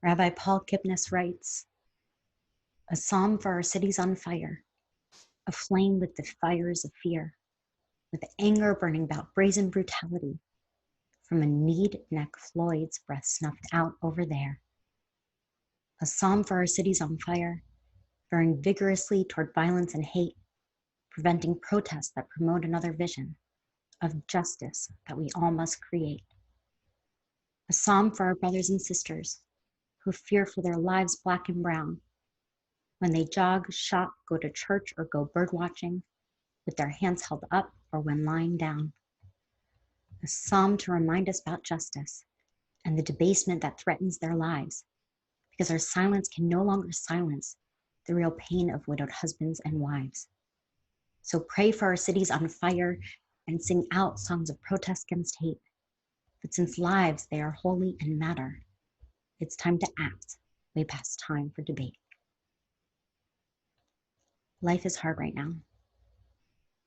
Rabbi Paul Kipnis writes, "A psalm for our cities on fire, aflame with the fires of fear, with anger burning about brazen brutality, from a kneed neck Floyd's breath snuffed out over there. A psalm for our cities on fire, bearing vigorously toward violence and hate, preventing protests that promote another vision of justice that we all must create. A psalm for our brothers and sisters who fear for their lives black and brown, when they jog, shop, go to church, or go bird watching, with their hands held up or when lying down. A psalm to remind us about justice and the debasement that threatens their lives, because our silence can no longer silence the real pain of widowed husbands and wives. So pray for our cities on fire and sing out songs of protest against hate. But since lives, they are holy and matter, it's time to act, way past time for debate. Life is hard right now.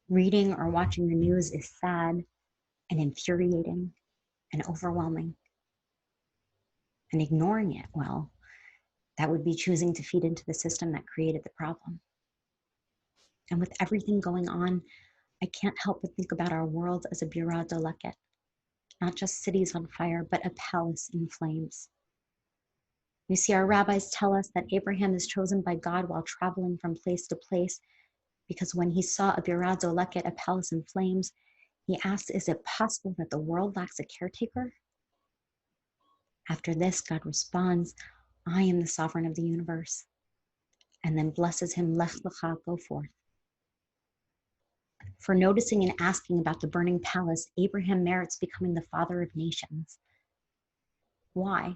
Reading or watching the news is sad and infuriating and overwhelming. And ignoring it, well, that would be choosing to feed into the system that created the problem. And with everything going on, I can't help but think about our world as a bureau de leket, not just cities on fire, but a palace in flames. We see our rabbis tell us that Abraham is chosen by God while traveling from place to place, because when he saw a bureau de leket, a palace in flames, he asked, is it possible that the world lacks a caretaker? After this, God responds, I am the sovereign of the universe, and then blesses him, Lech lecha, go forth. For noticing and asking about the burning palace, Abraham merits becoming the father of nations. Why?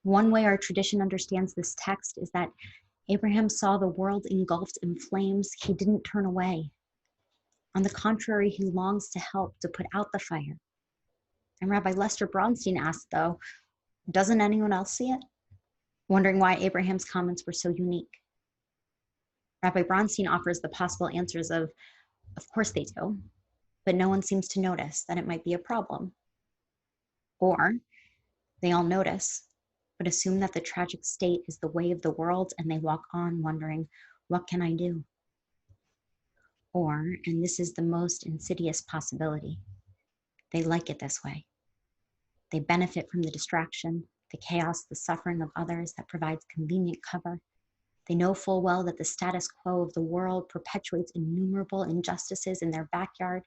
One way our tradition understands this text is that Abraham saw the world engulfed in flames. He didn't turn away. On the contrary, he longs to help to put out the fire. And Rabbi Lester Bronstein asked, though, doesn't anyone else see it? Wondering why Abraham's comments were so unique. Rabbi Bronstein offers the possible answers of course they do, but no one seems to notice that it might be a problem. Or they all notice, but assume that the tragic state is the way of the world, and they walk on wondering, what can I do? Or, and this is the most insidious possibility, they like it this way. They benefit from the distraction, the chaos, the suffering of others that provides convenient cover. They know full well that the status quo of the world perpetuates innumerable injustices in their backyard,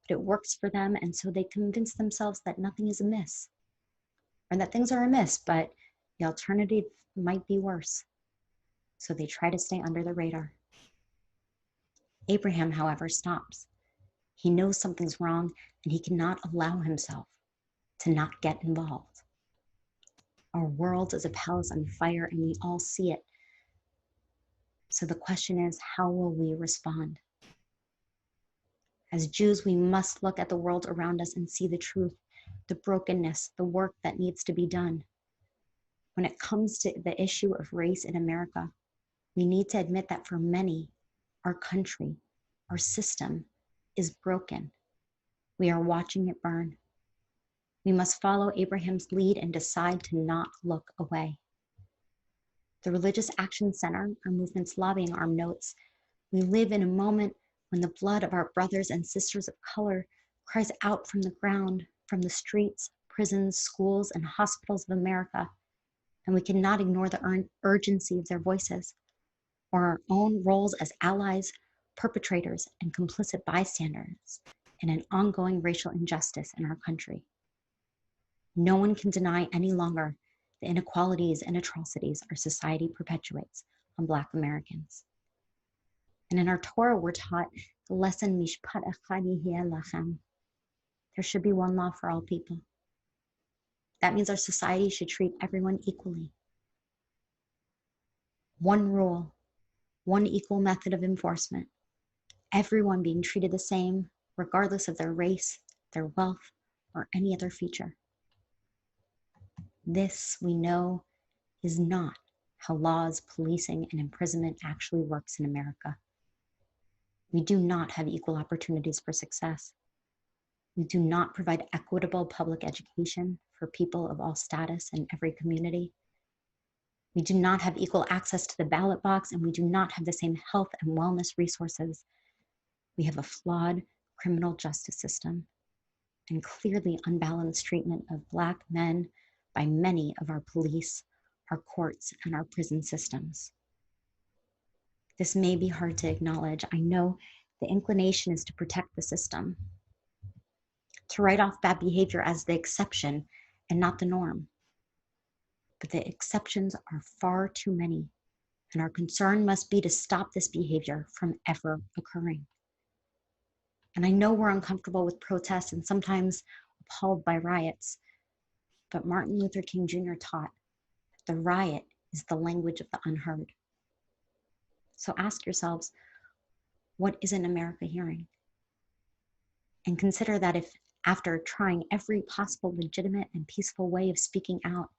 but it works for them, and so they convince themselves that nothing is amiss, or that things are amiss, but the alternative might be worse. So they try to stay under the radar. Abraham, however, stops. He knows something's wrong, and he cannot allow himself to not get involved. Our world is a palace on fire, and we all see it. So the question is, how will we respond? As Jews, we must look at the world around us and see the truth, the brokenness, the work that needs to be done. When it comes to the issue of race in America, we need to admit that for many, our country, our system is broken. We are watching it burn. We must follow Abraham's lead and decide to not look away. The Religious Action Center, our movement's lobbying arm, notes, we live in a moment when the blood of our brothers and sisters of color cries out from the ground, from the streets, prisons, schools, and hospitals of America, and we cannot ignore the urgency of their voices or our own roles as allies, perpetrators, and complicit bystanders in an ongoing racial injustice in our country. No one can deny any longer the inequalities and atrocities our society perpetuates on Black Americans. And in our Torah, we're taught the lesson, Mishpat echad yehiyeh lachem. There should be one law for all people. That means our society should treat everyone equally. One rule, one equal method of enforcement. Everyone being treated the same, regardless of their race, their wealth, or any other feature. This, we know, is not how laws, policing, and imprisonment actually works in America. We do not have equal opportunities for success. We do not provide equitable public education for people of all status in every community. We do not have equal access to the ballot box, and we do not have the same health and wellness resources. We have a flawed criminal justice system and clearly unbalanced treatment of Black men by many of our police, our courts, and our prison systems. This may be hard to acknowledge. I know the inclination is to protect the system, to write off bad behavior as the exception and not the norm. But the exceptions are far too many, and our concern must be to stop this behavior from ever occurring. And I know we're uncomfortable with protests and sometimes appalled by riots, but Martin Luther King Jr. taught that the riot is the language of the unheard. So ask yourselves, what isn't America hearing? And consider that if, after trying every possible legitimate and peaceful way of speaking out,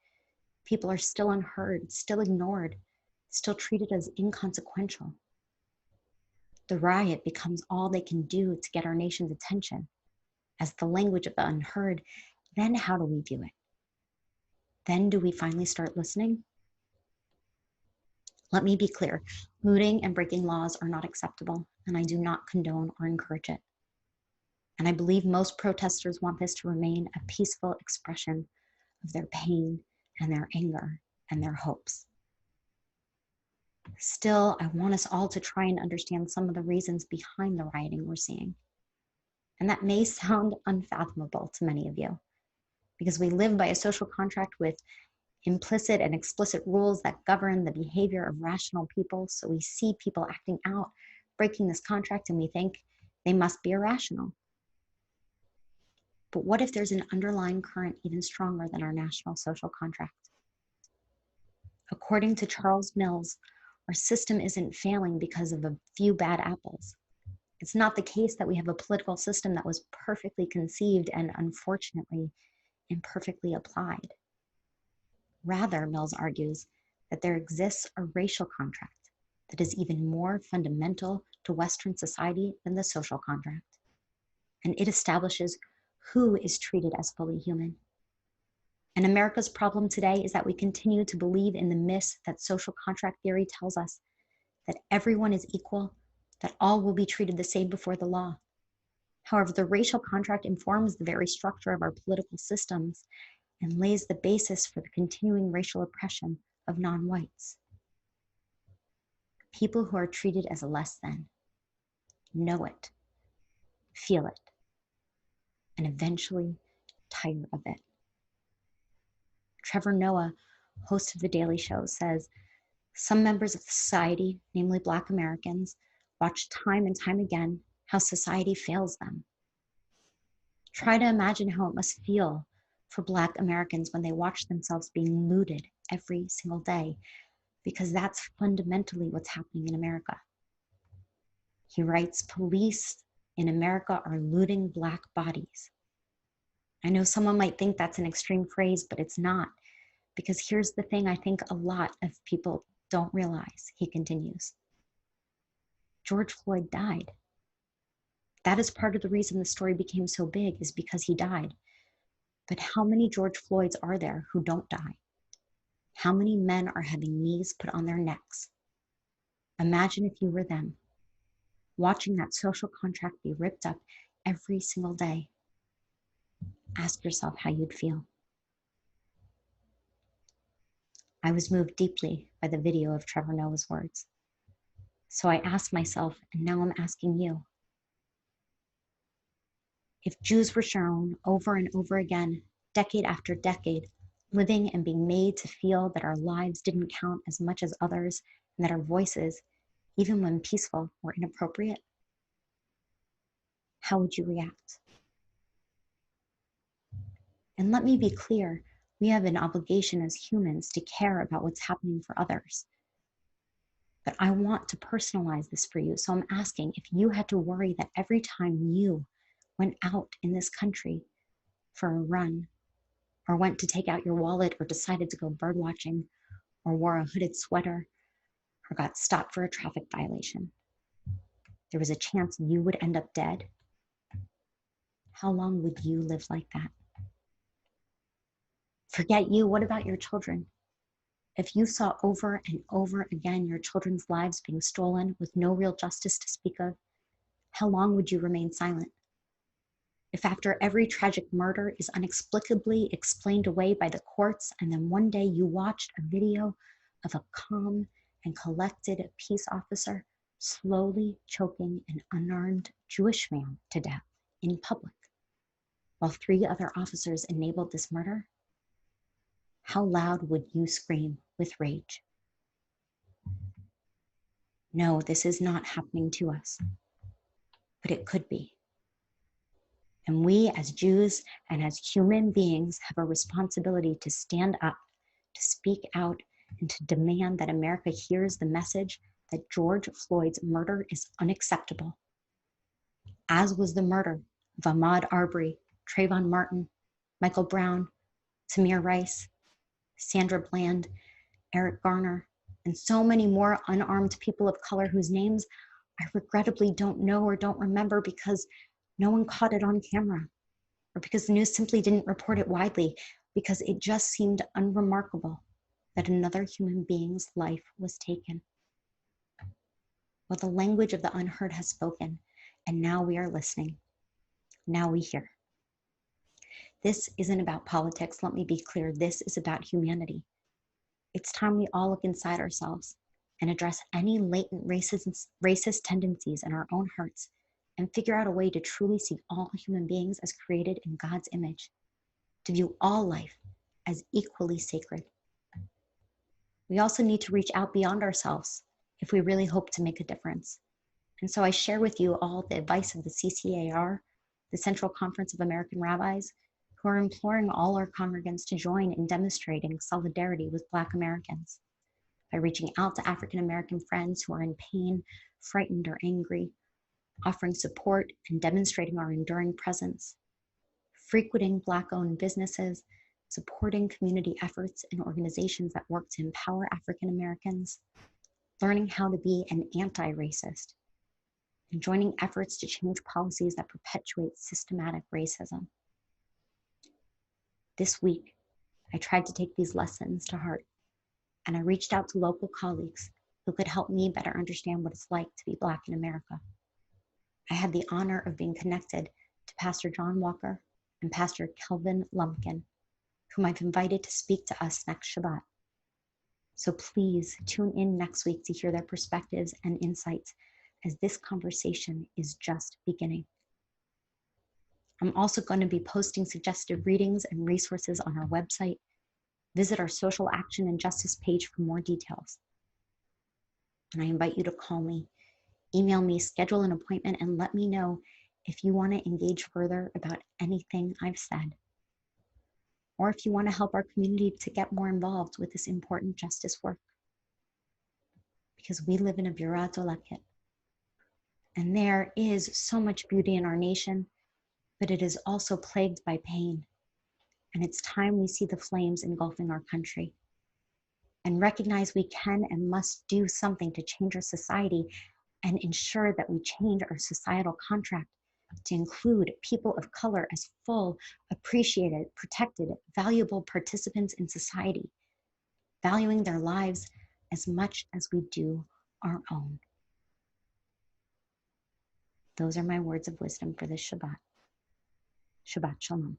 people are still unheard, still ignored, still treated as inconsequential, the riot becomes all they can do to get our nation's attention as the language of the unheard. Then how do we view it? Then do we finally start listening? Let me be clear, looting and breaking laws are not acceptable, and I do not condone or encourage it. And I believe most protesters want this to remain a peaceful expression of their pain and their anger and their hopes. Still, I want us all to try and understand some of the reasons behind the rioting we're seeing. And that may sound unfathomable to many of you, because we live by a social contract with implicit and explicit rules that govern the behavior of rational people. So we see people acting out, breaking this contract, and we think they must be irrational. But what if there's an underlying current even stronger than our national social contract? According to Charles Mills, our system isn't failing because of a few bad apples. It's not the case that we have a political system that was perfectly conceived and unfortunately imperfectly applied. Rather, Mills argues that there exists a racial contract that is even more fundamental to Western society than the social contract. And it establishes who is treated as fully human. And America's problem today is that we continue to believe in the myth that social contract theory tells us that everyone is equal, that all will be treated the same before the law. However, the racial contract informs the very structure of our political systems and lays the basis for the continuing racial oppression of non-whites. People who are treated as less than know it, feel it, and eventually tire of it. Trevor Noah, host of The Daily Show, says, some members of society, namely Black Americans, watch time and time again how society fails them. Try to imagine how it must feel for Black Americans when they watch themselves being looted every single day, because that's fundamentally what's happening in America. He writes, police in America are looting Black bodies. I know someone might think that's an extreme phrase, but it's not, because here's the thing I think a lot of people don't realize, he continues. George Floyd died. That is part of the reason the story became so big, is because he died. But how many George Floyds are there who don't die? How many men are having knees put on their necks? Imagine if you were them, watching that social contract be ripped up every single day. Ask yourself how you'd feel. I was moved deeply by the video of Trevor Noah's words. So I asked myself, and now I'm asking you, if Jews were shown over and over again, decade after decade, living and being made to feel that our lives didn't count as much as others, and that our voices, even when peaceful, were inappropriate, how would you react? And let me be clear, we have an obligation as humans to care about what's happening for others. But I want to personalize this for you. So I'm asking, if you had to worry that every time you went out in this country for a run, or went to take out your wallet, or decided to go bird watching, or wore a hooded sweater, or got stopped for a traffic violation, there was a chance you would end up dead, how long would you live like that? Forget you, what about your children? If you saw over and over again your children's lives being stolen with no real justice to speak of, how long would you remain silent? If after every tragic murder is inexplicably explained away by the courts, and then one day you watched a video of a calm and collected peace officer slowly choking an unarmed Jewish man to death in public, while 3 other officers enabled this murder, how loud would you scream with rage? No, this is not happening to us, but it could be. And we as Jews and as human beings have a responsibility to stand up, to speak out, and to demand that America hears the message that George Floyd's murder is unacceptable, as was the murder of Ahmaud Arbery, Trayvon Martin, Michael Brown, Tamir Rice, Sandra Bland, Eric Garner, and so many more unarmed people of color whose names I regrettably don't know or don't remember because no one caught it on camera, or because the news simply didn't report it widely, because it just seemed unremarkable that another human being's life was taken. Well, the language of the unheard has spoken, and now we are listening. Now we hear. This isn't about politics, let me be clear. This is about humanity. It's time we all look inside ourselves and address any latent racist tendencies in our own hearts and figure out a way to truly see all human beings as created in God's image, to view all life as equally sacred. We also need to reach out beyond ourselves if we really hope to make a difference. And so I share with you all the advice of the CCAR, the Central Conference of American Rabbis, who are imploring all our congregants to join in demonstrating solidarity with Black Americans by reaching out to African American friends who are in pain, frightened, or angry, offering support and demonstrating our enduring presence, frequenting Black-owned businesses, supporting community efforts and organizations that work to empower African Americans, learning how to be an anti-racist, and joining efforts to change policies that perpetuate systematic racism. This week, I tried to take these lessons to heart, and I reached out to local colleagues who could help me better understand what it's like to be Black in America. I had the honor of being connected to Pastor John Walker and Pastor Kelvin Lumpkin, whom I've invited to speak to us next Shabbat. So please tune in next week to hear their perspectives and insights, as this conversation is just beginning. I'm also going to be posting suggested readings and resources on our website. Visit our social action and justice page for more details. And I invite you to call me, email me, schedule an appointment, and let me know if you want to engage further about anything I've said, or if you want to help our community to get more involved with this important justice work. Because we live in a Birat Olaket, and there is so much beauty in our nation, but it is also plagued by pain. And it's time we see the flames engulfing our country and recognize we can and must do something to change our society and ensure that we change our societal contract to include people of color as full, appreciated, protected, valuable participants in society, valuing their lives as much as we do our own. Those are my words of wisdom for this Shabbat. Shabbat Shalom.